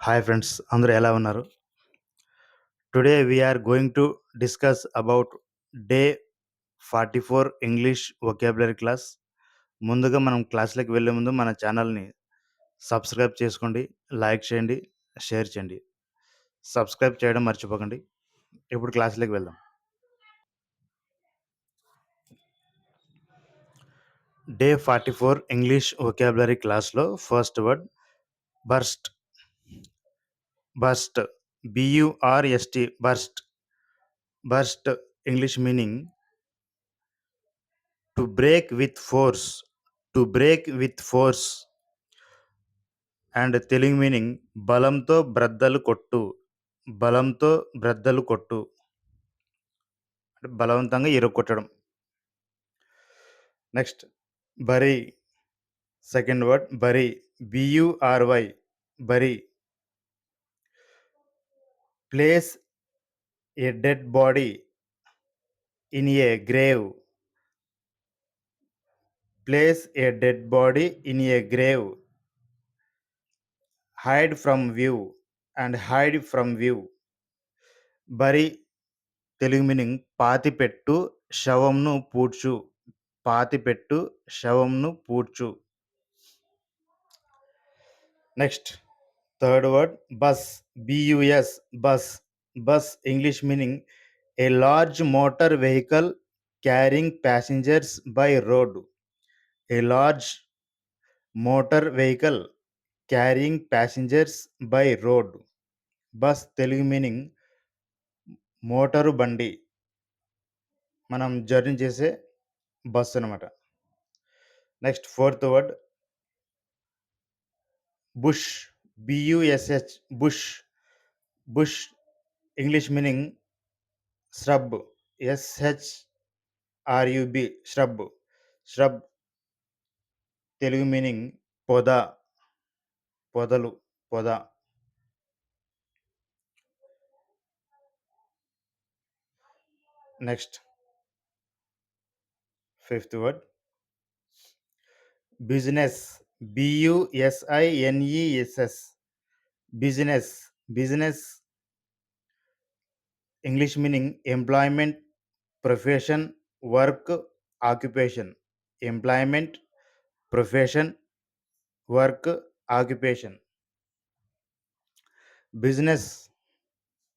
Hi friends, అందరూ ఎలా ఉన్నారు? Today we are going to discuss about day 44 English vocabulary class. ముందుగా మనం క్లాస్‌లోకి వెళ్ళే ముందు మన ఛానల్‌ని సబ్స్క్రైబ్ చేసుకోండి, లైక్ చేయండి, షేర్ చేయండి. సబ్స్క్రైబ్ చేయడం మర్చిపోకండి. ఇప్పుడు క్లాస్‌లోకి వెళ్దాం. డే 44 ఇంగ్లీష్ వొకాబులరీ క్లాస్‌లో first word burst. Burst, BURST, burst. Burst English meaning to break with force. To break with force and Telugu meaning బలంతో బ్రద్దలు కొట్టు. బలంతో బ్రద్దలు కొట్టు అంటే బలవంతంగా ఇరగొట్టడం. Next bury. Second word bury, BURY, bury. Place a dead body in a grave. Place a dead body in a grave. Hide from view and hide from view. Bury Telugu meaning పాతిపెట్టు, శవంను పూడ్చు. పాతిపెట్టు, శవంను పూడ్చు. Next third word bus, BUS, bus. Bus English meaning a large motor vehicle carrying passengers by road. A large motor vehicle carrying passengers by road. Bus Telugu meaning motor బండి, మనం journey చేసే bus అనమాట. Next fourth word bush, BUSH, bush. Bush English meaning shrub, SHRUB, shrub. shrub Telugu meaning పొద, పొదలు, పొద. Next fifth word business, BUSINESS, business. Business English meaning employment, profession, work, occupation. Employment, profession, work, occupation. Business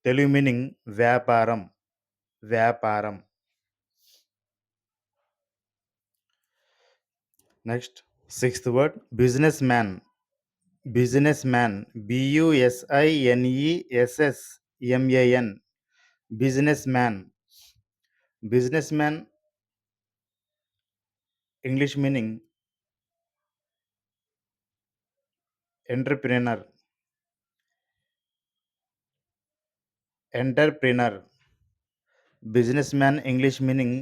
Telugu meaning వ్యాపారం, వ్యాపారం. Next sixth word business man. Business man, BUSINESSMAN, business man. Business man English meaning entrepreneur, entrepreneur. Business man English meaning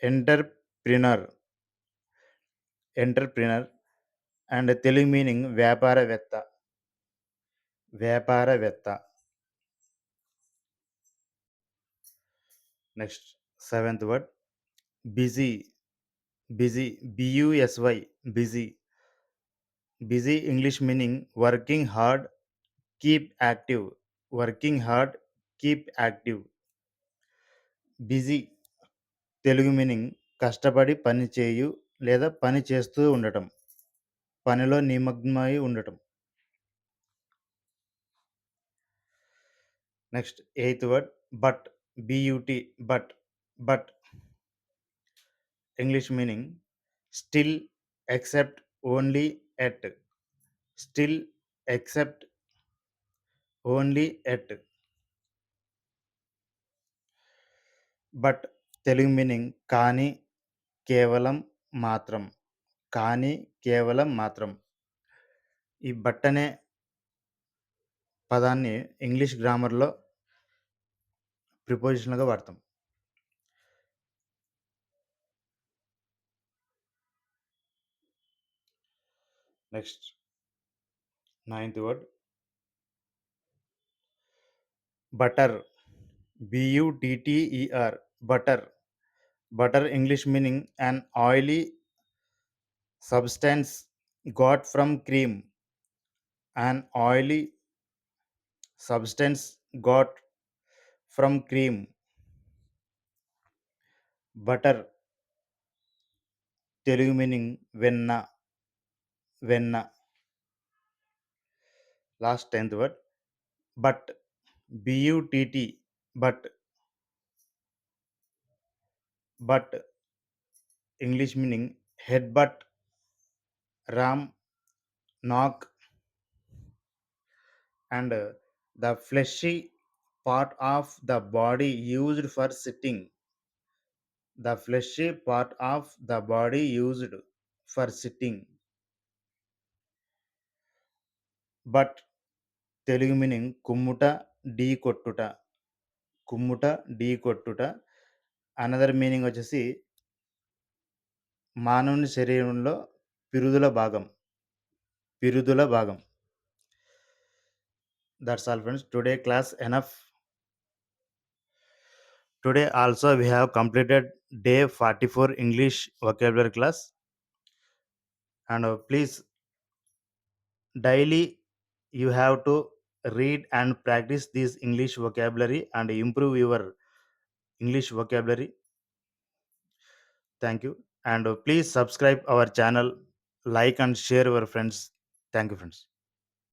entrepreneur, entrepreneur. And Telugu meaning వ్యాపారవేత్త, వ్యాపారవేత్త. Next seventh word busy. Busy, BUSY, busy. Busy English meaning working hard, keep active. Working hard, keep active. Busy Telugu meaning కష్టపడి పని చేయు లేదా పని చేస్తూ ఉండటం, పనిలో నిమగ్నమై ఉండటం. Next eighth word but, BUT, but. But English meaning still, except, only, at. Still, except, only, at. But Telugu meaning కానీ, కేవలం, మాత్రం. కానీ, కేవలం, మాత్రం. ఈ బట్ అనే పదాన్ని ఇంగ్లీష్ గ్రామర్‌లో ప్రిపోజిషన్‌గా వాడతాం. Next ninth word butter, BUTTER, butter. Butter English meaning an oily substance got from cream. an oily substance got from cream, butter, Telugu meaning వెన్న, వెన్న. Last 10th word but, BUTT, but, but English meaning head but, Ram, నాక్, and the fleshy part of the body used for sitting. The fleshy part of the body used for sitting. But Telugu meaning కుమ్ముట, ఢీ కొట్టుట, కుమ్ముట, ఢీ కొట్టుట. Another meaning వచ్చేసి మానవుని శరీరంలో పిరుదుల భాగం, పిరుదుల భాగం. That's all friends. Today class enough. Today also we have completed day 44 English vocabulary class, and please daily you have to read and practice this English vocabulary and improve your English vocabulary. Thank you, and please subscribe our channel, like and share your friends. Thank you friends.